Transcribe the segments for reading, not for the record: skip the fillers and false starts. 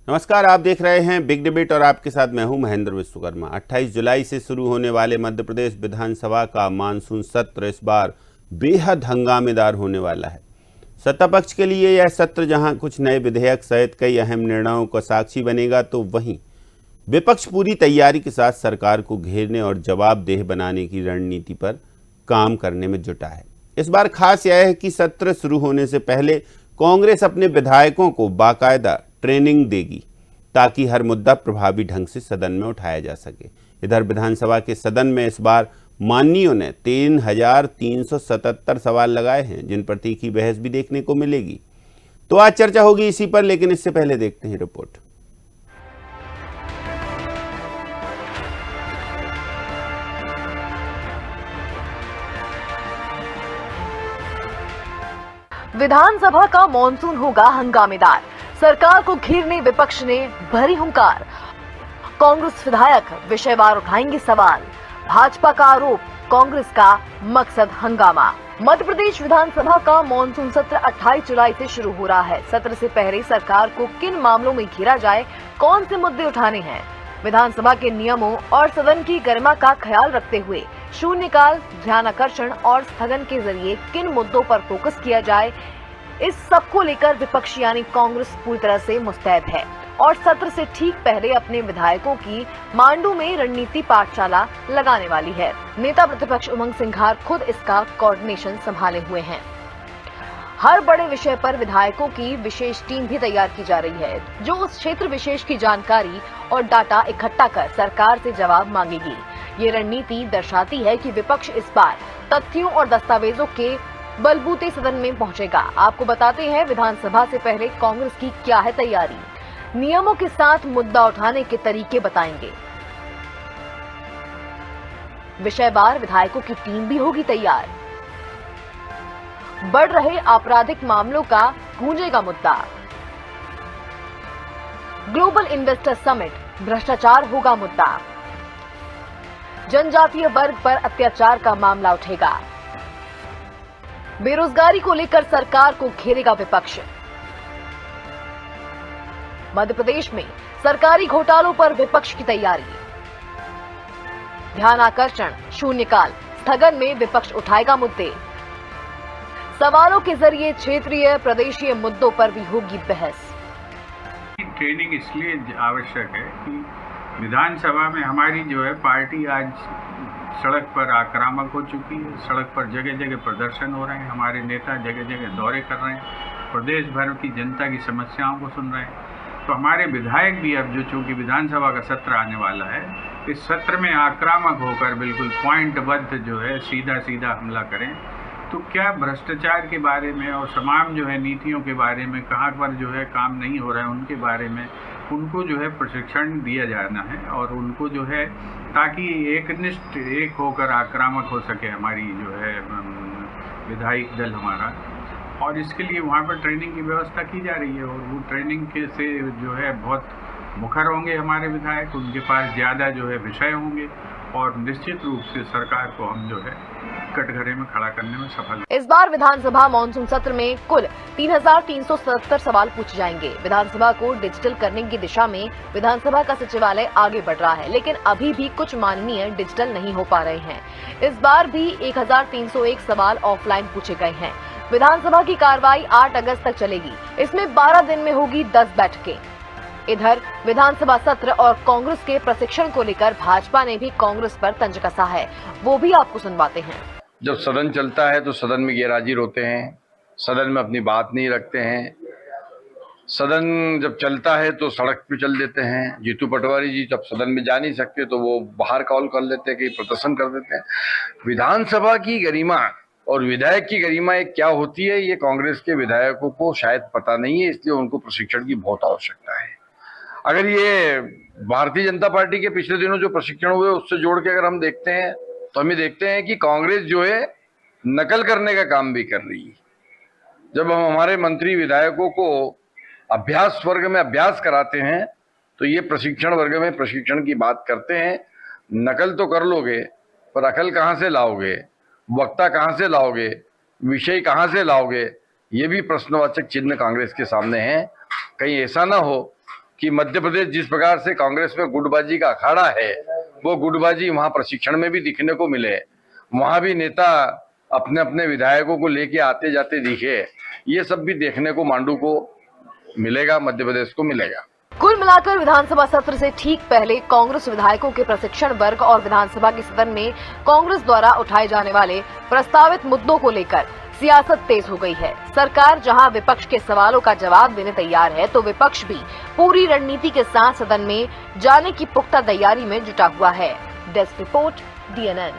नमस्कार, आप देख रहे हैं बिग डिबेट और आपके साथ मैं हूं महेंद्र विश्वकर्मा। 28 जुलाई से शुरू होने वाले मध्य प्रदेश विधानसभा का मानसून सत्र इस बार बेहद हंगामेदार होने वाला है। सत्ता पक्ष के लिए यह सत्र जहां कुछ नए विधेयक सहित कई अहम निर्णयों का साक्षी बनेगा, तो वहीं विपक्ष पूरी तैयारी के साथ सरकार को घेरने और जवाबदेह बनाने की रणनीति पर काम करने में जुटा है। इस बार खास यह है कि सत्र शुरू होने से पहले कांग्रेस अपने विधायकों को बाकायदा ट्रेनिंग देगी ताकि हर मुद्दा प्रभावी ढंग से सदन में उठाया जा सके। इधर विधानसभा के सदन में इस बार माननीयों ने 3,377 सवाल लगाए हैं, जिन पर तीखी बहस भी देखने को मिलेगी। तो आज चर्चा होगी इसी पर, लेकिन इससे पहले देखते हैं रिपोर्ट। विधानसभा का मॉनसून होगा हंगामेदार। सरकार को घेरने विपक्ष ने भरी हुंकार। कांग्रेस विधायक विषयवार उठाएंगे सवाल। भाजपा का आरोप, कांग्रेस का मकसद हंगामा। मध्य प्रदेश विधानसभा का मॉनसून सत्र 28 जुलाई से शुरू हो रहा है। सत्र से पहले सरकार को किन मामलों में घेरा जाए, कौन से मुद्दे उठाने हैं, विधानसभा के नियमों और सदन की गरिमा का ख्याल रखते हुए शून्यकाल, ध्यानाकर्षण और स्थगन के जरिए किन मुद्दों पर फोकस किया जाए, इस सब को लेकर विपक्ष यानी कांग्रेस पूरी तरह से मुस्तैद है और सत्र से ठीक पहले अपने विधायकों की मांडू में रणनीति पाठशाला लगाने वाली है। नेता प्रतिपक्ष उमंग सिंघार खुद इसका कोऑर्डिनेशन संभाले हुए हैं। हर बड़े विषय पर विधायकों की विशेष टीम भी तैयार की जा रही है, जो उस क्षेत्र विशेष की जानकारी और डाटा इकट्ठा कर सरकार से जवाब मांगेगी। ये रणनीति दर्शाती है कि विपक्ष इस बार तथ्यों और दस्तावेजों के बलबूते सदन में पहुंचेगा। आपको बताते हैं विधानसभा से पहले कांग्रेस की क्या है तैयारी। नियमों के साथ मुद्दा उठाने के तरीके बताएंगे। विषयवार विधायकों की टीम भी होगी तैयार। बढ़ रहे आपराधिक मामलों का गूंजेगा मुद्दा। ग्लोबल इन्वेस्टर समिट, भ्रष्टाचार होगा मुद्दा। जनजातीय वर्ग पर अत्याचार का मामला उठेगा। बेरोजगारी को लेकर सरकार को घेरेगा विपक्ष। मध्य प्रदेश में सरकारी घोटालों पर विपक्ष की तैयारी। ध्यानाकर्षण, शून्यकाल, स्थगन में विपक्ष उठाएगा मुद्दे। सवालों के जरिए क्षेत्रीय प्रदेशीय मुद्दों पर भी होगी बहस। ट्रेनिंग इसलिए आवश्यक है कि विधानसभा में हमारी जो है पार्टी आज सड़क पर आक्रामक हो चुकी है। सड़क पर जगह जगह प्रदर्शन हो रहे हैं, हमारे नेता जगह जगह दौरे कर रहे हैं, प्रदेश भर की जनता की समस्याओं को सुन रहे हैं। तो हमारे विधायक भी अब जो चूँकि विधानसभा का सत्र आने वाला है, इस सत्र में आक्रामक होकर बिल्कुल पॉइंटबद्ध जो है सीधा सीधा हमला करें। तो क्या भ्रष्टाचार के बारे में और तमाम जो है नीतियों के बारे में, कहाँ पर जो है काम नहीं हो रहा है उनके बारे में उनको जो है प्रशिक्षण दिया जाना है और उनको जो है ताकि एकनिष्ठ एक होकर आक्रामक हो सके हमारी जो है विधायक दल हमारा। और इसके लिए वहाँ पर ट्रेनिंग की व्यवस्था की जा रही है और वो ट्रेनिंग के से जो है बहुत मुखर होंगे हमारे विधायक, उनके पास ज़्यादा जो है विषय होंगे और निश्चित रूप से सरकार को हम जो है कटघरे में खड़ा करने में सफल। इस बार विधानसभा मॉनसून सत्र में कुल 3,377 सवाल पूछे जाएंगे। विधानसभा को डिजिटल करने की दिशा में विधानसभा का सचिवालय आगे बढ़ रहा है, लेकिन अभी भी कुछ माननीय डिजिटल नहीं हो पा रहे हैं। इस बार भी 1,301 सवाल ऑफलाइन पूछे गए हैं। विधानसभा की कार्रवाई 8 अगस्त तक चलेगी। इसमें 12 दिन में होगी 10 बैठकें। इधर विधानसभा सत्र और कांग्रेस के प्रशिक्षण को लेकर भाजपा ने भी कांग्रेस पर तंज कसा है, वो भी आपको सुनवाते हैं। जब सदन चलता है तो सदन में गैरहाजिर होते हैं, सदन में अपनी बात नहीं रखते हैं। सदन जब चलता है तो सड़क पे चल देते हैं। जीतू पटवारी जी जब सदन में जा नहीं सकते तो वो बाहर कॉल कर लेते हैं, कहीं प्रदर्शन कर देते हैं। विधानसभा की गरिमा और विधायक की गरिमा एक क्या होती है, ये कांग्रेस के विधायकों को शायद पता नहीं है, इसलिए उनको प्रशिक्षण की बहुत आवश्यकता है। अगर ये भारतीय जनता पार्टी के पिछले दिनों जो प्रशिक्षण हुए उससे जोड़ के अगर हम देखते हैं तो हम ये देखते हैं कि कांग्रेस जो है नकल करने का काम भी कर रही है। जब हम हमारे मंत्री विधायकों को अभ्यास वर्ग में अभ्यास कराते हैं तो ये प्रशिक्षण वर्ग में प्रशिक्षण की बात करते हैं। नकल तो कर लोगे पर अकल कहाँ से लाओगे, वक्ता कहाँ से लाओगे, विषय कहाँ से लाओगे, ये भी प्रश्नवाचक चिन्ह कांग्रेस के सामने है। कहीं ऐसा ना हो कि मध्य प्रदेश जिस प्रकार से कांग्रेस में गुटबाजी का अखाड़ा है, वो गुटबाजी वहां प्रशिक्षण में भी दिखने को मिले, वहां भी नेता अपने अपने विधायकों को लेके आते जाते दिखे, ये सब भी देखने को मांडू को मिलेगा, मध्य प्रदेश को मिलेगा। कुल मिलाकर विधानसभा सत्र से ठीक पहले कांग्रेस विधायकों के प्रशिक्षण वर्ग और विधानसभा के सदन में कांग्रेस द्वारा उठाए जाने वाले प्रस्तावित मुद्दों को लेकर सियासत तेज हो गई है। सरकार जहां विपक्ष के सवालों का जवाब देने तैयार है, तो विपक्ष भी पूरी रणनीति के साथ सदन में जाने की पुख्ता तैयारी में जुटा हुआ है। Desk report, DNN।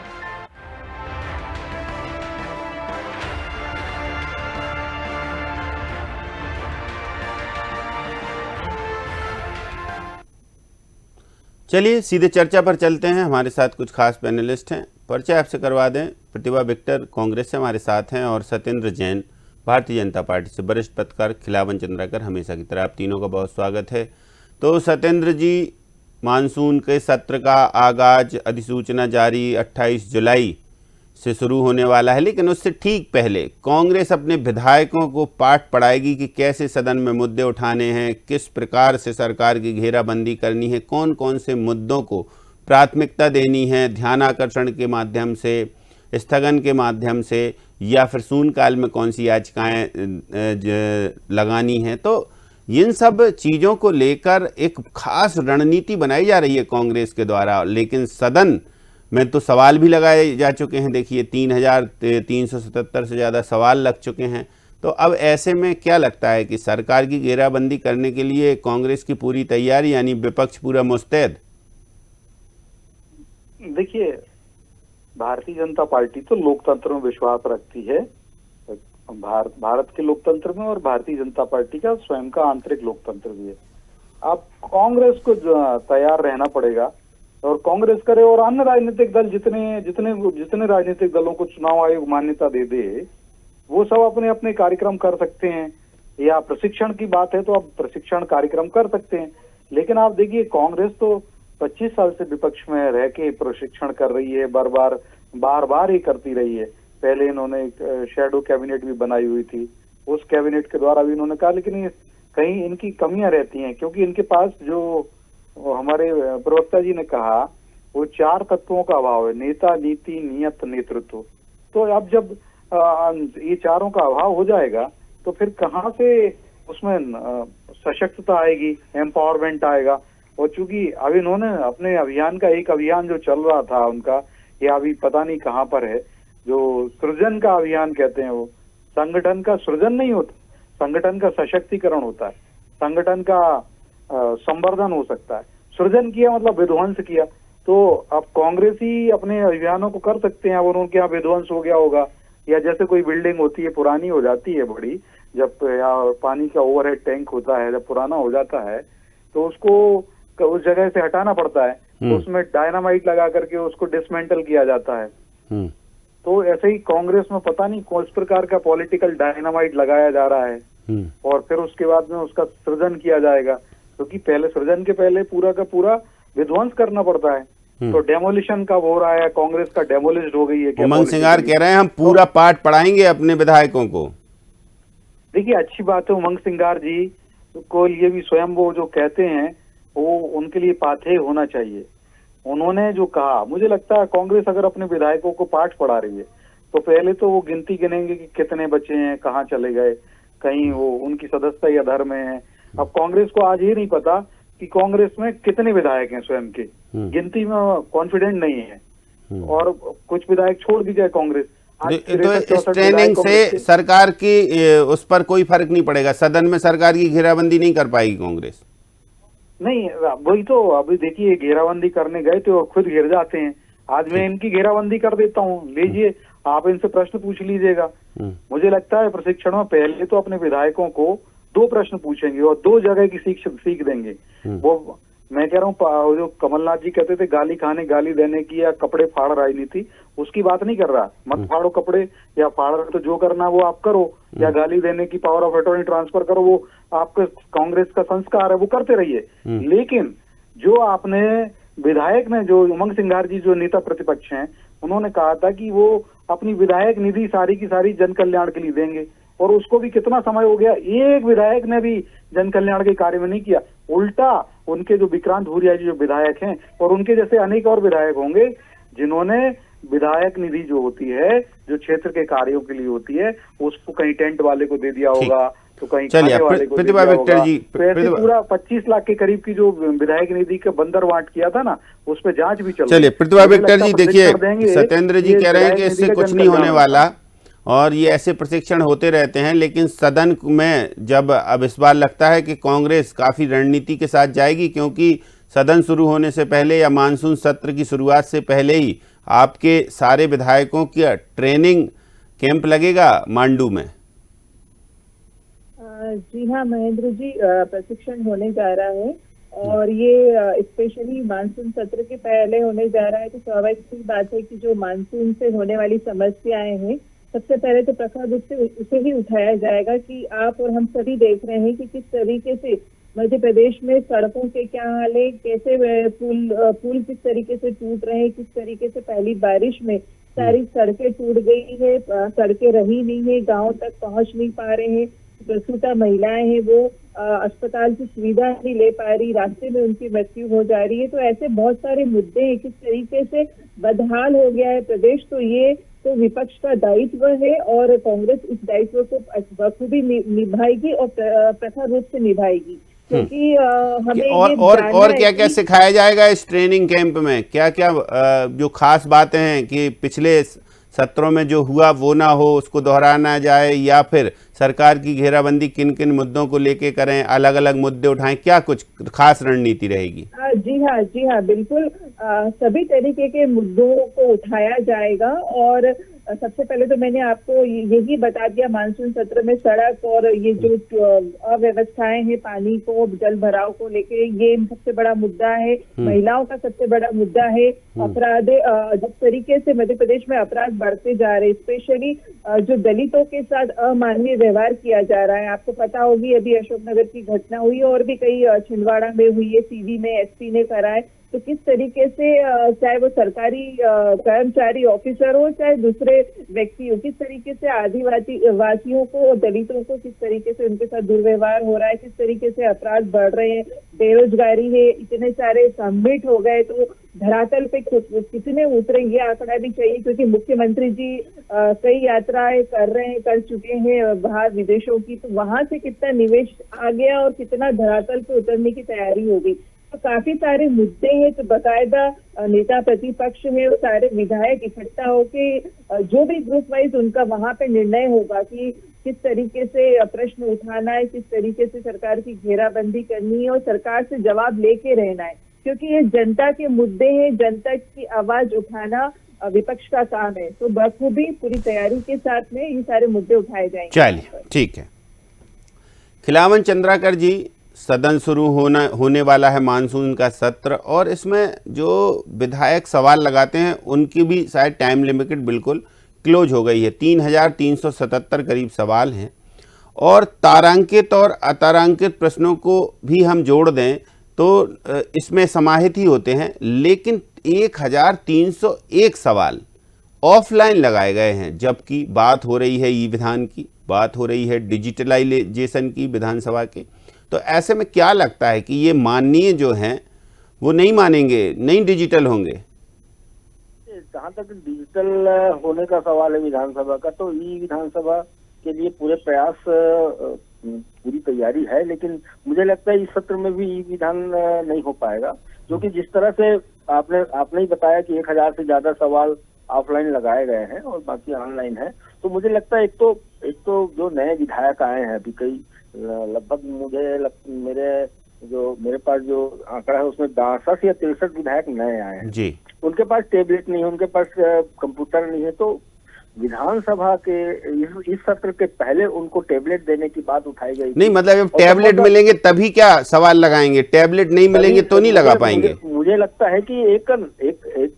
चलिए सीधे चर्चा पर चलते हैं। हमारे साथ कुछ खास पैनलिस्ट हैं। परिचय आपसे करवा दें। प्रतिभा विक्टर कांग्रेस से हमारे साथ हैं और सत्येंद्र जैन भारतीय जनता पार्टी से। वरिष्ठ पत्रकार खिलावन चंद्राकर, हमेशा की तरह आप तीनों का बहुत स्वागत है। तो सत्येंद्र जी, मानसून के सत्र का आगाज, अधिसूचना जारी 28 जुलाई से शुरू होने वाला है, लेकिन उससे ठीक पहले कांग्रेस अपने विधायकों को पाठ पढ़ाएगी कि कैसे सदन में मुद्दे उठाने हैं, किस प्रकार से सरकार की घेराबंदी करनी है, कौन कौन से मुद्दों को प्राथमिकता देनी है, ध्यानाकर्षण के माध्यम से, स्थगन के माध्यम से, या फिर शून्यकाल में कौन सी याचिकाएं लगानी हैं। तो इन सब चीज़ों को लेकर एक खास रणनीति बनाई जा रही है कांग्रेस के द्वारा, लेकिन सदन में तो सवाल भी लगाए जा चुके हैं। देखिए 3377 से ज़्यादा सवाल लग चुके हैं। तो अब ऐसे में क्या लगता है कि सरकार की घेराबंदी करने के लिए कांग्रेस की पूरी तैयारी, यानी विपक्ष पूरा मुस्तैद? देखिए, भारतीय जनता पार्टी तो लोकतंत्र में विश्वास रखती है, भारत के लोकतंत्र में, और भारतीय जनता पार्टी का स्वयं का आंतरिक लोकतंत्र भी है। अब कांग्रेस को तैयार रहना पड़ेगा, और कांग्रेस करे और अन्य राजनीतिक दल जितने राजनीतिक दलों को चुनाव आयोग मान्यता दे दे, वो सब अपने अपने कार्यक्रम कर सकते हैं। या प्रशिक्षण की बात है तो अब प्रशिक्षण कार्यक्रम कर सकते हैं। लेकिन आप देखिए, कांग्रेस तो 25 साल से विपक्ष में रह के प्रशिक्षण कर रही है, बार बार ही करती रही है। पहले इन्होंने शैडो कैबिनेट भी बनाई हुई थी, उस कैबिनेट के द्वारा भी इन्होंने कहा, लेकिन कहीं इनकी कमियां रहती हैं, क्योंकि इनके पास जो हमारे प्रवक्ता जी ने कहा, वो 4 तत्वों का अभाव है: नेता, नीति, नियत, नेतृत्व। तो अब जब ये चारों का अभाव हो जाएगा, तो फिर कहाँ से उसमें सशक्तता आएगी, एम्पावरमेंट आएगा। और चूंकि अब इन्होंने अपने अभियान का एक अभियान जो चल रहा था उनका, या अभी पता नहीं कहाँ पर है, जो सृजन का अभियान कहते हैं, वो संगठन का सृजन नहीं होता, संगठन का सशक्तिकरण होता है, संगठन का संवर्धन हो सकता है। सृजन किया मतलब विध्वंस किया। तो अब कांग्रेस ही अपने अभियानों को कर सकते हैं। अब उनके यहाँ विध्वंस हो गया होगा, या जैसे कोई बिल्डिंग होती है, पुरानी हो जाती है बड़ी, जब या पानी का ओवरहेड टैंक होता है, जब पुराना हो जाता है तो उसको उस जगह से हटाना पड़ता है, तो उसमें डायनामाइट लगा करके उसको डिसमेंटल किया जाता है। तो ऐसे ही कांग्रेस में पता नहीं कौन प्रकार का पॉलिटिकल डायनामाइट लगाया जा रहा है, और फिर उसके बाद में उसका सृजन किया जाएगा, क्योंकि पहले सृजन के पहले पूरा का पूरा विध्वंस करना पड़ता है। तो डेमोलिशन कब हो रहा है? कांग्रेस का डेमोलिश हो गई है। उमंग सिंगार कह रहे हैं हम पूरा पाठ पढ़ाएंगे अपने विधायकों को। देखिए, अच्छी बात है, उमंग सिंगार जी को ये भी स्वयं वो जो कहते हैं, वो उनके लिए पाथेय होना चाहिए। उन्होंने जो कहा, मुझे लगता है कांग्रेस अगर अपने विधायकों को पाठ पढ़ा रही है, तो पहले तो वो गिनती गिनेंगे कि कितने बचे हैं, कहाँ चले गए, कहीं वो उनकी सदस्यता या धर्म में है। अब कांग्रेस को आज ये नहीं पता कि कांग्रेस में कितने विधायक हैं, स्वयं के गिनती में कॉन्फिडेंट नहीं है, और कुछ विधायक छोड़ भी जाए कांग्रेस। तो इस ट्रेनिंग से सरकार की उस पर कोई फर्क नहीं पड़ेगा, सदन में सरकार की घेराबंदी नहीं कर पाएगी कांग्रेस। नहीं, वही तो। अभी देखिए, घेराबंदी करने गए थे और खुद घिर जाते हैं। आज मैं इनकी घेराबंदी कर देता हूँ, लीजिए आप इनसे प्रश्न पूछ लीजिएगा। मुझे लगता है प्रशिक्षण में पहले तो अपने विधायकों को 2 प्रश्न पूछेंगे और 2 जगह की सीख देंगे। वो मैं कह रहा हूँ, जो कमलनाथ जी कहते थे गाली खाने गाली देने की या कपड़े फाड़ राजनीति, उसकी बात नहीं कर रहा। मत फाड़ो कपड़े, या फाड़ तो जो करना वो आप करो, या गाली देने की पावर ऑफ अटॉर्नी ट्रांसफर करो, वो आपके कांग्रेस का संस्कार है, वो करते रहिए। लेकिन जो आपने विधायक ने, जो उमंग सिंगार जी जो नेता प्रतिपक्ष हैं, उन्होंने कहा था कि वो अपनी विधायक निधि सारी की सारी जन कल्याण के लिए देंगे। और उसको भी कितना समय हो गया, एक विधायक ने भी जन कल्याण के कार्य में नहीं किया। उल्टा उनके जो विक्रांत भूरिया जी जो विधायक हैं और उनके जैसे अनेक और विधायक होंगे जिन्होंने विधायक निधि जो होती है, जो क्षेत्र के कार्यों के लिए होती है, उसको कहीं टेंट वाले को दे दिया होगा, तो कहीं खाने वाले को दे दिया होगा। तो ऐसे पूरा 25 लाख के करीब की जो विधायक निधि का बंदर वाट किया था ना, उस पर जांच भी चल रही है। चलिए प्रतिभा विक्टर जी, देखिए सत्येंद्र जी कह रहे हैं कि इससे कुछ नहीं होने वाला और ये ऐसे प्रशिक्षण होते रहते हैं, लेकिन सदन में जब अब इस बार लगता है कि कांग्रेस काफी रणनीति के साथ जाएगी, क्योंकि सदन शुरू होने से पहले या मानसून सत्र की शुरुआत से पहले ही आपके सारे विधायकों की ट्रेनिंग कैंप लगेगा मांडू में। जी हाँ महेंद्र जी, प्रशिक्षण होने जा रहा है और ये स्पेशली मानसून सत्र के पहले होने जा रहा है। तो स्वाभाविक सी बात है कि जो मानसून से होने वाली समस्याएं हैं, सबसे पहले तो प्रखर रूप से उसे ही उठाया जाएगा कि आप और हम सभी देख रहे हैं कि किस तरीके से मध्य प्रदेश में सड़कों के क्या हाल है, कैसे पुल किस तरीके से टूट रहे हैं, किस तरीके से पहली बारिश में सारी सड़कें टूट गई है, सड़कें रही नहीं है, गांव तक पहुंच नहीं पा रहे हैं, प्रसूता महिलाएं हैं वो अस्पताल की सुविधा नहीं ले पा रही, रास्ते में उनकी मृत्यु हो जा रही है। तो ऐसे बहुत सारे मुद्दे हैं, किस तरीके से बदहाल हो गया है प्रदेश। तो ये तो विपक्ष का दायित्व है और कांग्रेस इस दायित्व को बखूबी निभाएगी और प्रखर रूप से निभाएगी, क्योंकि हमें और क्या क्या सिखाया जाएगा इस ट्रेनिंग कैंप में? क्या क्या जो खास बातें हैं कि पिछले सत्रों में जो हुआ वो ना हो, उसको दोहराना जाए, या फिर सरकार की घेराबंदी किन किन मुद्दों को लेके करें, अलग अलग मुद्दे उठाएं, क्या कुछ खास रणनीति रहेगी? जी हाँ बिल्कुल, सभी तरीके के मुद्दों को उठाया जाएगा। और सबसे पहले तो मैंने आपको यही बता दिया, मानसून सत्र में सड़क और ये जो अव्यवस्थाएं हैं, पानी को, जल भराव को लेके, ये सबसे बड़ा मुद्दा है। महिलाओं का सबसे बड़ा मुद्दा है। अपराध, जिस तरीके से मध्य प्रदेश में अपराध बढ़ते जा रहे, स्पेशली जो दलितों के साथ अमानवीय व्यवहार किया जा रहा है। आपको पता होगी अभी अशोकनगर की घटना हुई और भी कई छिंदवाड़ा में हुई है, सीधी में एसपी ने कराए। तो किस तरीके से चाहे वो सरकारी कर्मचारी ऑफिसर हो चाहे दूसरे व्यक्ति हो, किस तरीके से आदिवासी वासियों को, दलितों को किस तरीके से उनके साथ दुर्व्यवहार हो रहा है, किस तरीके से अपराध बढ़ रहे हैं, बेरोजगारी है, इतने सारे सबमिट हो गए। तो धरातल पे कितने उतरे ये आंकड़ा भी चाहिए, क्योंकि मुख्यमंत्री जी कई यात्राएं कर चुके हैं बाहर विदेशों की। तो वहां से कितना निवेश आ गया और कितना धरातल पे उतरने की तैयारी हो गई। तो काफी सारे मुद्दे हैं। तो बाकायदा नेता प्रतिपक्ष में वो सारे विधायक इकट्ठा होके जो भी ग्रुप वाइज उनका वहां पे निर्णय होगा कि किस तरीके से प्रश्न उठाना है, किस तरीके से सरकार की घेराबंदी करनी है और सरकार से जवाब लेके रहना है, क्योंकि ये जनता के मुद्दे हैं। जनता की आवाज उठाना विपक्ष का काम है। तो बखूबी पूरी तैयारी के साथ में ये सारे मुद्दे उठाए जाएंगे। चलिए ठीक है। खिलावन चंद्राकर जी, सदन शुरू होने वाला है मानसून का सत्र, और इसमें जो विधायक सवाल लगाते हैं उनकी भी शायद टाइम लिमिटेड बिल्कुल क्लोज हो गई है। 3377 करीब सवाल हैं और तारांकित और अतारांकित प्रश्नों को भी हम जोड़ दें तो इसमें समाहित ही होते हैं, लेकिन 1301 सवाल ऑफलाइन लगाए गए हैं, जबकि बात हो रही है ई विधान की, बात हो रही है डिजिटलाइजेशन की विधानसभा के। तो ऐसे में क्या लगता है कि ये माननीय जो हैं वो नहीं मानेंगे, नहीं डिजिटल होंगे? जहाँ तक डिजिटल होने का सवाल है विधानसभा का, तो ई विधानसभा के लिए पूरे प्रयास, पूरी तैयारी है, लेकिन मुझे लगता है इस सत्र में भी ई विधान नहीं हो पाएगा, क्योंकि जिस तरह से आपने ही बताया कि 1000 से ज्यादा सवाल ऑफलाइन लगाए गए हैं और बाकी ऑनलाइन है। तो मुझे लगता है एक तो जो नए विधायक आए हैं अभी, कई लगभग मेरे पास जो आंकड़ा है उसमें 62 या 63 विधायक नए आए हैं जी। उनके पास टेबलेट नहीं है, उनके पास कंप्यूटर नहीं है। तो विधानसभा के इस सत्र के पहले उनको टेबलेट देने की बात उठाई गई। नहीं, मतलब जब टेबलेट मिलेंगे तभी क्या सवाल लगाएंगे, टेबलेट नहीं मिलेंगे तो नहीं लगा पाएंगे। मुझे लगता है कि एक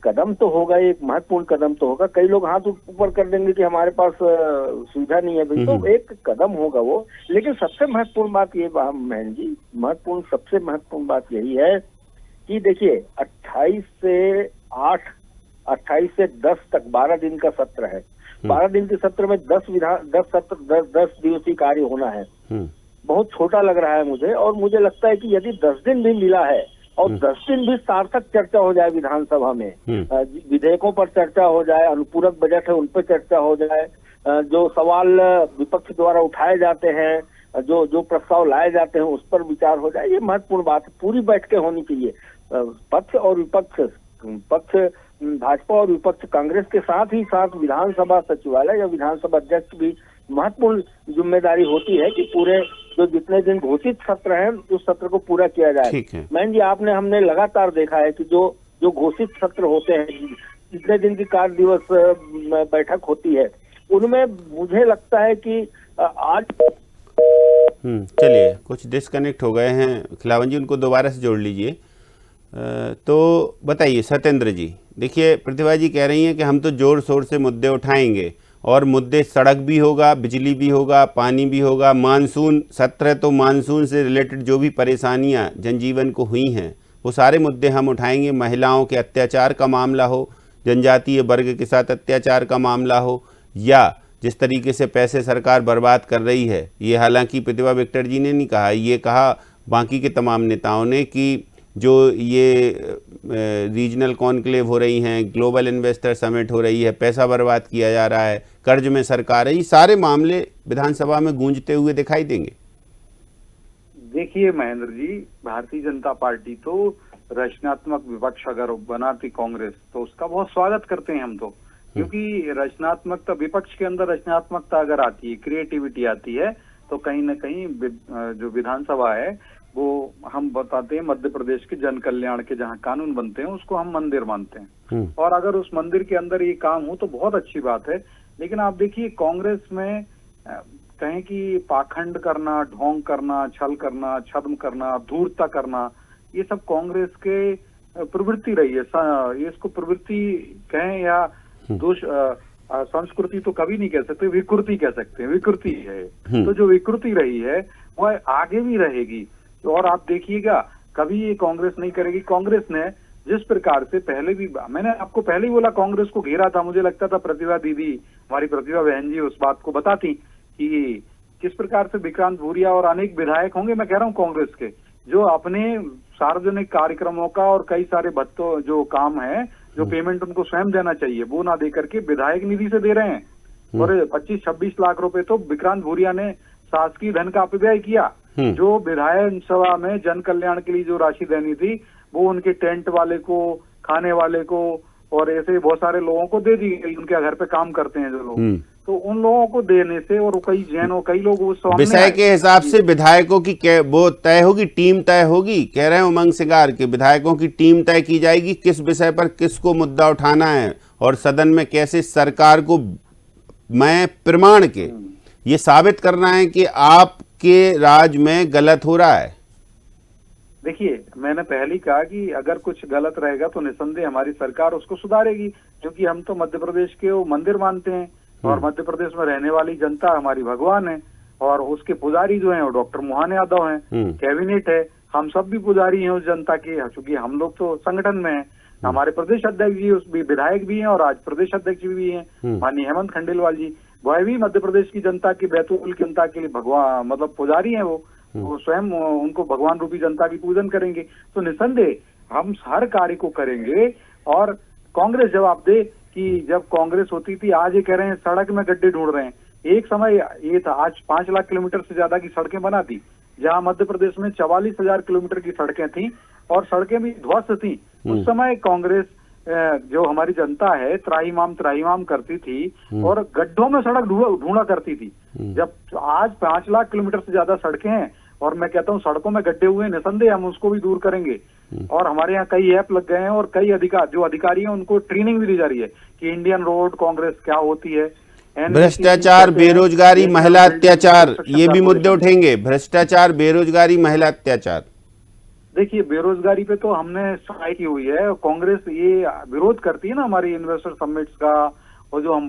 कदम तो होगा, एक महत्वपूर्ण कदम तो होगा। कई लोग हाथ ऊपर कर देंगे कि हमारे पास सुविधा नहीं है भाई, तो एक कदम होगा वो। लेकिन सबसे महत्वपूर्ण बात ये बहन जी, सबसे महत्वपूर्ण बात यही है कि देखिए 28 से 8 28 से 10 तक 12 दिन का सत्र है। 12 दिन के सत्र में 10 दिवसीय कार्य होना है। बहुत छोटा लग रहा है मुझे, और मुझे लगता है कि यदि 10 दिन भी मिला है और 10 दिन भी सार्थक चर्चा हो जाए विधानसभा में, विधेयकों पर चर्चा हो जाए, अनुपूरक बजट है उन पर चर्चा हो जाए, जो सवाल विपक्ष द्वारा उठाए जाते हैं, जो प्रस्ताव लाए जाते हैं उस पर विचार हो जाए, ये महत्वपूर्ण बात है। पूरी बैठकें होनी चाहिए, पक्ष और विपक्ष, पक्ष भाजपा और विपक्ष कांग्रेस के साथ ही साथ विधानसभा सचिवालय या विधानसभा अध्यक्ष भी महत्वपूर्ण जिम्मेदारी होती है कि पूरे जो जितने दिन घोषित सत्र है उस सत्र को पूरा किया जाए। मैन जी, हमने लगातार देखा है कि जो घोषित सत्र होते हैं, जितने दिन की कार्य दिवस बैठक होती है, उनमें मुझे लगता है कि आज चलिए कुछ डिस्कनेक्ट हो गए हैं खिलावन जी, उनको दोबारा से जोड़ लीजिए। तो बताइए सत्येंद्र जी, देखिए प्रतिभा जी कह रही हैं कि हम तो जोर शोर से मुद्दे उठाएंगे, और मुद्दे सड़क भी होगा, बिजली भी होगा, पानी भी होगा, मानसून सत्र है तो मानसून से रिलेटेड जो भी परेशानियां जनजीवन को हुई हैं वो सारे मुद्दे हम उठाएंगे। महिलाओं के अत्याचार का मामला हो, जनजातीय वर्ग के साथ अत्याचार का मामला हो, या जिस तरीके से पैसे सरकार बर्बाद कर रही है, ये हालांकि प्रतिभा विक्टर जी ने नहीं कहा, ये कहा बाकी के तमाम नेताओं ने कि जो ये रीजनल कॉन्क्लेव हो रही हैं, ग्लोबल इन्वेस्टर समिट हो रही है, पैसा बर्बाद किया जा रहा है, कर्ज में सरकार है, ये सारे मामले विधानसभा में गूंजते हुए दिखाई देंगे। देखिए महेंद्र जी, भारतीय जनता पार्टी तो रचनात्मक विपक्ष अगर बनाती कांग्रेस तो उसका बहुत स्वागत करते हैं हम तो, क्योंकि रचनात्मकता, विपक्ष के अंदर रचनात्मकता अगर आती है, क्रिएटिविटी आती है, तो कहीं ना कहीं जो विधानसभा है वो हम बताते हैं मध्य प्रदेश के जन कल्याण के जहाँ कानून बनते हैं उसको हम मंदिर मानते हैं, और अगर उस मंदिर के अंदर ये काम हो तो बहुत अच्छी बात है। लेकिन आप देखिए कांग्रेस में कहें कि पाखंड करना, ढोंग करना, छल करना, छद्म करना, धूर्तता करना, ये सब कांग्रेस के प्रवृत्ति रही है। इसको प्रवृत्ति कहें या दोष, संस्कृति तो कभी नहीं कह सकते, विकृति कह सकते हैं, विकृति है। तो जो विकृति रही है वह आगे भी रहेगी, और आप देखिएगा कभी ये कांग्रेस नहीं करेगी। कांग्रेस ने जिस प्रकार से पहले भी, मैंने आपको पहले ही बोला, कांग्रेस को घेरा था, मुझे लगता था प्रतिभा दीदी, हमारी प्रतिभा बहन जी उस बात को बताती कि किस प्रकार से विक्रांत भूरिया और अनेक विधायक होंगे, मैं कह रहा हूँ कांग्रेस के, जो अपने सार्वजनिक कार्यक्रमों का और कई सारे भत्तों जो काम है, जो पेमेंट उनको स्वयं देना चाहिए, वो ना दे करके विधायक निधि से दे रहे हैं, और 25-26 लाख रुपए तो विक्रांत भूरिया ने शासकीय धन का अपव्यय किया। जो विधायक सभा में जन कल्याण के लिए जो राशि देनी थी वो उनके टेंट वाले को, खाने वाले को और ऐसे बहुत सारे लोगों को दे दी गई, उनके घर पे काम करते हैं जो लोग, तो उन लोगों को देने से, और कई जैनों कई लोग उस विषय के हिसाब से विधायकों की वो तय होगी, टीम तय होगी, कह रहे हैं उमंग सिंगार के विधायकों की टीम तय की जाएगी किस विषय पर किसको मुद्दा उठाना है, और सदन में कैसे सरकार को मैं प्रमाण के ये साबित करना है कि आपके राज में गलत हो रहा है। देखिए, मैंने पहले ही कहा कि अगर कुछ गलत रहेगा तो निसंदेह हमारी सरकार उसको सुधारेगी, क्योंकि हम तो मध्य प्रदेश के वो मंदिर मानते हैं, और मध्य प्रदेश में रहने वाली जनता हमारी भगवान है, और उसके पुजारी जो हैं वो डॉक्टर मोहन यादव हैं, कैबिनेट है, हम सब भी पुजारी हैं उस जनता के, चूंकि हम लोग तो संगठन में हैं। हमारे प्रदेश अध्यक्ष जी उस विधायक भी हैं और आज प्रदेश अध्यक्ष भी हैं, माननीय हेमंत खंडेलवाल जी, वह भी मध्य प्रदेश की जनता की, बैतूल की जनता के लिए भगवान मतलब पुजारी हैं वो स्वयं उनको भगवान रूपी जनता की पूजन करेंगे। तो निसंदेह हम हर कार्य को करेंगे, और कांग्रेस जवाब दे कि जब कांग्रेस होती थी, आज ये कह रहे हैं सड़क में गड्ढे ढूंढ रहे हैं, एक समय ये था, आज 5 लाख किलोमीटर से ज्यादा की सड़कें बना दी, जहां मध्य प्रदेश में 44,000 किलोमीटर की सड़कें थी और सड़कें भी ध्वस्त थी। उस समय कांग्रेस जो हमारी जनता है त्राहिमाम करती थी और गड्ढों में सड़क ढूंढा करती थी। जब आज 5 लाख किलोमीटर से ज्यादा सड़कें हैं और मैं कहता हूँ सड़कों में गड्ढे हुए, निसंदेह हम उसको भी दूर करेंगे। और हमारे यहाँ कई ऐप लग गए हैं और कई अधिकारी हैं उनको ट्रेनिंग भी दी जा रही है कि इंडियन रोड कांग्रेस क्या होती है। भ्रष्टाचार, बेरोजगारी, महिला अत्याचार, ये भी मुद्दे उठेंगे। भ्रष्टाचार, बेरोजगारी, महिला अत्याचार। देखिए, बेरोजगारी पे तो हमने सुनाई की हुई है, कांग्रेस ये विरोध करती है ना हमारी इन्वेस्टर समिट्स का, और जो हम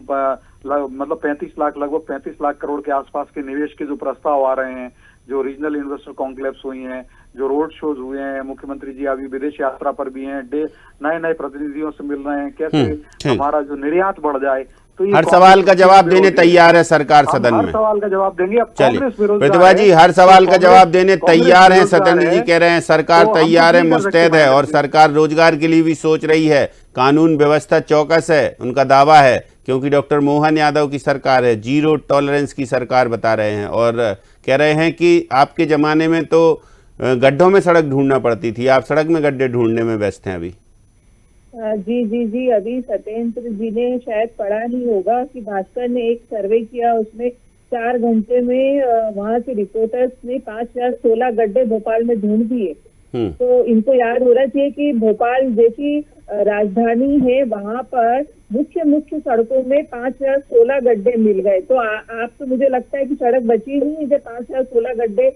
लगभग 35 लाख करोड़ के आसपास के निवेश के जो प्रस्ताव आ रहे हैं, जो रीजनल इन्वेस्टर कॉन्क्लेव्स हुई हैं, जो रोड शोज हुए हैं, मुख्यमंत्री जी अभी विदेश यात्रा पर भी हैं, नए नए प्रतिनिधियों से मिल रहे हैं, कैसे हमारा जो निर्यात बढ़ जाए। तो ये हर सवाल का जवाब देने तैयार है सरकार सदन में। हर सवाल का जवाब देंगे। अब चलिए कांग्रेस बेरोजगार प्रतिभा जी, है, हर सवाल का जवाब देने कांग्रेस तैयार हैं। बेरोजगार सदन जी है, कह रहे हैं सरकार तो हम तैयार है, कुछ नहीं कर मुस्तैद सकते है, और मैडम जी। सरकार रोजगार के लिए भी सोच रही है। कानून व्यवस्था चौकस है, उनका दावा है, क्योंकि डॉक्टर मोहन यादव की सरकार है, जीरो टॉलरेंस की सरकार बता रहे हैं। और कह रहे हैं कि आपके जमाने में तो गड्ढों में सड़क ढूंढना पड़ती थी, आप सड़क में गड्ढे ढूंढने में व्यस्त हैं अभी। जी अभी सत्येंद्र जी ने शायद पढ़ा नहीं होगा कि भास्कर ने एक सर्वे किया, उसमें 4 घंटे में वहां के रिपोर्टर्स ने 5,16 गड्ढे भोपाल में ढूंढ दिए। तो इनको याद होना चाहिए कि भोपाल जैसी राजधानी है, वहां पर मुख्य सड़कों में 5,16 गड्ढे मिल गए। तो आप तो मुझे लगता है कि सड़क बची नहीं है जब 5,16 गड्ढे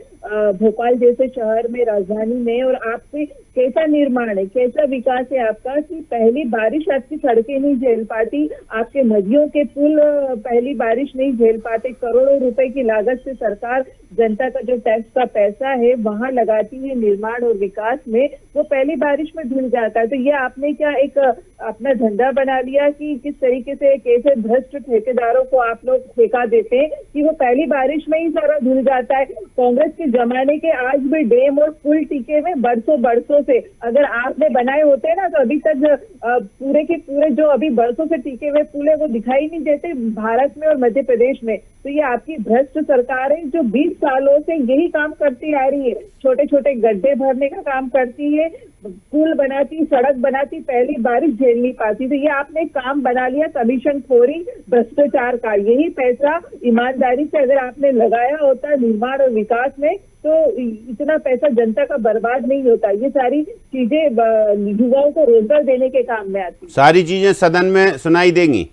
भोपाल जैसे शहर में, राजधानी में। और आपसे कैसा निर्माण है, कैसा विकास है आपका कि पहली बारिश आपकी सड़कें नहीं झेल पाती, आपके नदियों के पुल पहली बारिश नहीं झेल पाते। करोड़ों रुपए की लागत से सरकार जनता का जो टैक्स का पैसा है वहां लगाती है निर्माण और विकास में, वो पहली बारिश में धुल जाता है। तो ये आपने क्या एक अपना धंधा बना लिया कि किस तरीके से कैसे भ्रष्ट ठेकेदारों को आप लोग ठेका देते हैं कि वो पहली बारिश में ही सारा धुल जाता है। कांग्रेस के जमाने के आज भी डैम और पुल टिके हुए बरसों से, अगर आपने बनाए होते ना तो अभी तक पूरे के पूरे जो अभी बरसों से टिके हुए पुल है वो दिखाई नहीं देते भारत में और मध्य प्रदेश में। तो ये आपकी भ्रष्ट सरकार है जो 20 सालों से यही काम करती आ रही है, छोटे छोटे गड्ढे भरने का काम करती है, पुल बनाती, सड़क बनाती, पहली बारिश झेल नहीं पाती। तो ये आपने काम बना लिया कमीशन खोरी, भ्रष्टाचार का। यही पैसा ईमानदारी से अगर आपने लगाया होता निर्माण और विकास में तो इतना पैसा जनता का बर्बाद नहीं होता। ये सारी चीजें युवाओं को रोजगार देने के काम में आती। सारी चीजें सदन में सुनाई देंगी।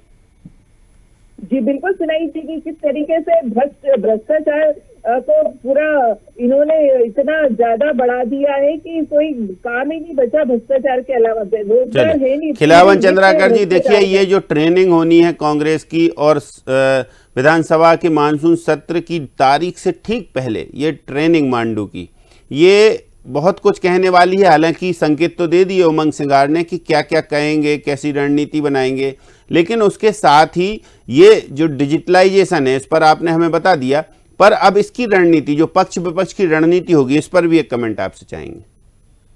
जी बिल्कुल सुनाई देगी। किस तरीके से भ्रष्टाचार को पूरा इन्होंने इतना ज्यादा बढ़ा दिया है कि कोई काम ही नहीं बचा भ्रष्टाचार के अलावा, रोजगार है नहीं। खिलावन चंद्राकर जी, देखिए ये जो ट्रेनिंग होनी है कांग्रेस की और विधानसभा के मानसून सत्र की तारीख से ठीक पहले ये ट्रेनिंग मांडू की, ये बहुत कुछ कहने वाली है। हालांकि संकेत तो दे दिए उमंग सिंगार ने कि क्या क्या कहेंगे, कैसी रणनीति बनाएंगे, लेकिन उसके साथ ही ये जो डिजिटलाइजेशन है इस पर आपने हमें बता दिया, पर अब इसकी रणनीति जो पक्ष विपक्ष की रणनीति होगी इस पर भी एक कमेंट आपसे चाहेंगे।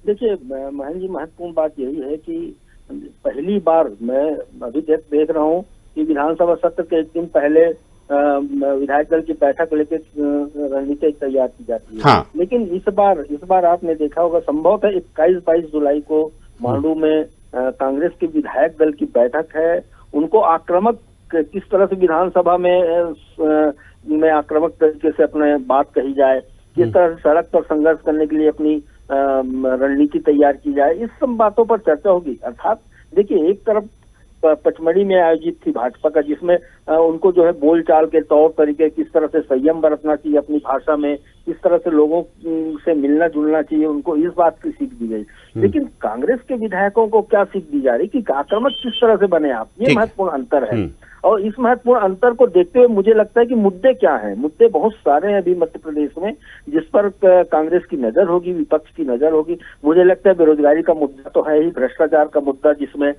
देखिए महेंद्र जी, महत्वपूर्ण बात यही है कि पहली बार मैं अभी देख रहा हूँ कि विधानसभा सत्र के एक दिन पहले विधायक दल की बैठक लेके रणनीति तैयार की जाती है। हाँ। लेकिन इस बार आपने देखा होगा संभवतः 21-22 जुलाई को मांडू में कांग्रेस के विधायक दल की बैठक है। उनको आक्रामक किस तरह से विधानसभा में आक्रामक तरीके से अपने बात कही जाए, किस तरह से सड़क पर संघर्ष करने के लिए अपनी रणनीति तैयार की जाए, इस सब बातों पर चर्चा होगी। अर्थात देखिए, एक तरफ पचमढ़ी में आयोजित थी भाजपा का, जिसमें उनको जो है बोलचाल के तौर तरीके, किस तरह से संयम बरतना चाहिए अपनी भाषा में, किस तरह से लोगों से मिलना जुलना चाहिए, उनको इस बात की सीख दी गई। लेकिन कांग्रेस के विधायकों को क्या सीख दी जा रही कि आक्रामक किस तरह से बने आप, ये महत्वपूर्ण अंतर है। और इस महत्वपूर्ण अंतर को देखते हुए मुझे लगता है कि मुद्दे क्या हैं, मुद्दे बहुत सारे हैं अभी मध्य प्रदेश में जिस पर कांग्रेस की नजर होगी, विपक्ष की नजर होगी। मुझे लगता है बेरोजगारी का मुद्दा तो है ही, भ्रष्टाचार का मुद्दा जिसमें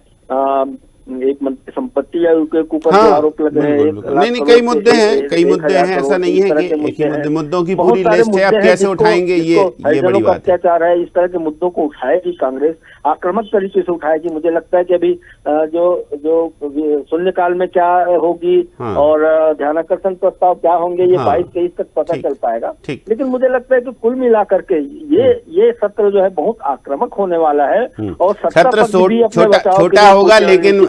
एक मंत्री संपत्ति या के ऊपर जो आरोप लगे हैं, नहीं कई मुद्दे हैं, ऐसा नहीं है कि एक ही मुद्दों की पूरी लिस्ट है, आप कैसे उठाएंगे ये बड़ी बात है। अत्याचार है, इस तरह के मुद्दों को उठाएगी कांग्रेस, आक्रामक तरीके से उठाएगी। मुझे लगता है कि अभी जो शून्यकाल में क्या होगी और ध्यानाकर्षण प्रस्ताव क्या होंगे, ये 22-23 तक पता चल पाएगा। लेकिन मुझे लगता है कि कुल मिलाकर के ये सत्र जो है बहुत आक्रामक होने वाला है और सत्र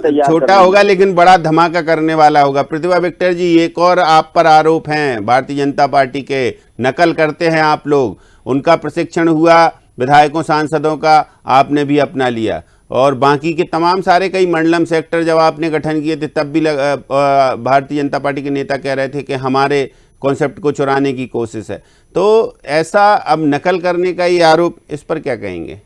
छोटा होगा लेकिन बड़ा धमाका करने वाला होगा। प्रतिभा विक्टर जी, एक और आप पर आरोप हैं, भारतीय जनता पार्टी के नकल करते हैं आप लोग, उनका प्रशिक्षण हुआ विधायकों सांसदों का, आपने भी अपना लिया, और बाकी के तमाम सारे कई मंडलम सेक्टर जब आपने गठन किए थे तब भी भारतीय जनता पार्टी के नेता कह रहे थे कि हमारे कॉन्सेप्ट को चुराने की कोशिश है। तो ऐसा अब नकल करने का ये आरोप, इस पर क्या कहेंगे?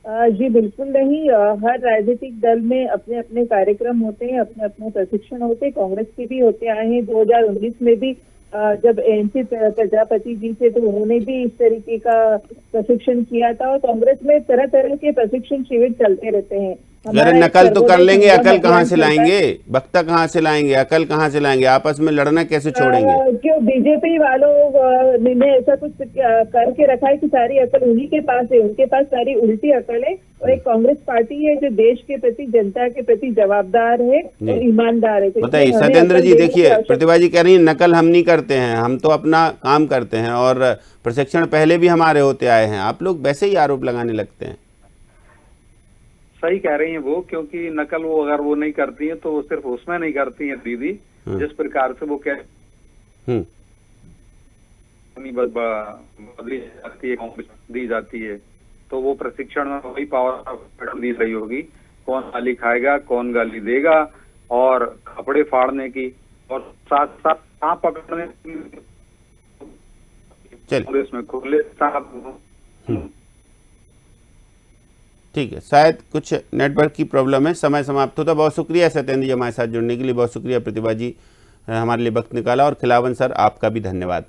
जी बिल्कुल नहीं। हर राजनीतिक दल में अपने अपने कार्यक्रम होते हैं, अपने अपने प्रशिक्षण होते हैं। कांग्रेस के भी होते आए हैं, 2019 में भी जब एनसी प्रजापति जी थे तो उन्होंने भी इस तरीके का प्रशिक्षण किया था, और कांग्रेस में तरह तरह के प्रशिक्षण शिविर चलते रहते हैं। अरे नकल तो कर लेंगे, अकल कहाँ से लाएंगे, वक्ता कहाँ से लाएंगे, अकल कहाँ से लाएंगे, आपस में लड़ना कैसे छोड़ेंगे? क्यों बीजेपी वालों ने ऐसा कुछ करके रखा है कि सारी अकल उन्हीं के पास है, उनके पास सारी उल्टी अकल है, और एक कांग्रेस पार्टी है जो देश के प्रति, जनता के प्रति जवाबदार है और ईमानदार है। बताइए सत्येंद्र जी, देखिए प्रतिभा जी कह रही है नकल हम नहीं करते हैं, हम तो अपना काम करते हैं और प्रशिक्षण पहले भी हमारे होते आए हैं, आप लोग वैसे ही आरोप लगाने लगते हैं। सही कह रही हैं वो, क्योंकि नकल वो अगर वो नहीं करती हैं तो वो सिर्फ उसमें नहीं करती हैं दीदी, जिस प्रकार से वो बदली जाती है, दी जाती है, तो वो प्रशिक्षण में वही पावर दी रही होगी, कौन गाली खाएगा, कौन गाली देगा, और कपड़े फाड़ने की, और साथ साथ सांप पकड़ने कांग्रेस में खुले सांप। ठीक है, शायद कुछ नेटवर्क की प्रॉब्लम है, समय समाप्त होता। बहुत शुक्रिया सत्येंद्र जी हमारे साथ जुड़ने के लिए, बहुत शुक्रिया प्रतिभा जी हमारे लिए वक्त निकाला, और खिलावन सर आपका भी धन्यवाद।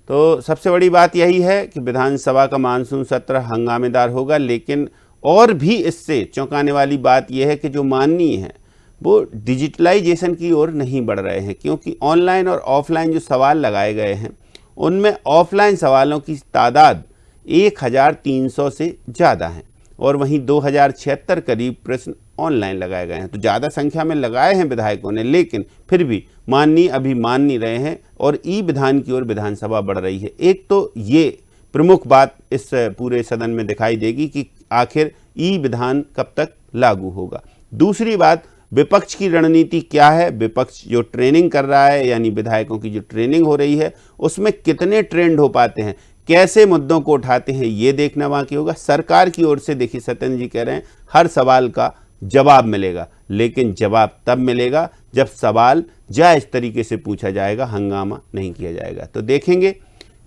तो सबसे बड़ी बात यही है कि विधानसभा का मानसून सत्र हंगामेदार होगा, लेकिन और भी इससे चौंकाने वाली बात यह है कि जो माननीय है वो डिजिटलाइजेशन की ओर नहीं बढ़ रहे हैं, क्योंकि ऑनलाइन और ऑफलाइन जो सवाल लगाए गए हैं उनमें ऑफलाइन सवालों की तादाद 1300 से ज़्यादा है, और वहीं 2076 करीब प्रश्न ऑनलाइन लगाए गए हैं। तो ज़्यादा संख्या में लगाए हैं विधायकों ने, लेकिन फिर भी माननीय अभी मान नहीं रहे हैं और ई विधान की ओर विधानसभा बढ़ रही है। एक तो ये प्रमुख बात इस पूरे सदन में दिखाई देगी कि आखिर ई विधान कब तक लागू होगा। दूसरी बात, विपक्ष की रणनीति क्या है, विपक्ष जो ट्रेनिंग कर रहा है, यानी विधायकों की जो ट्रेनिंग हो रही है उसमें कितने ट्रेंड हो पाते हैं, कैसे मुद्दों को उठाते हैं, ये देखना बाकी होगा। सरकार की ओर से देखिए सत्येंद्र जी कह रहे हैं हर सवाल का जवाब मिलेगा, लेकिन जवाब तब मिलेगा जब सवाल जायज़ तरीके से पूछा जाएगा, हंगामा नहीं किया जाएगा। तो देखेंगे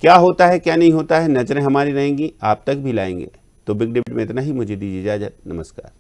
क्या होता है क्या नहीं होता है, नजरें हमारी रहेंगी, आप तक भी लाएंगे। तो बिग डिबेट में इतना ही, मुझे दीजिए इजाजत, नमस्कार।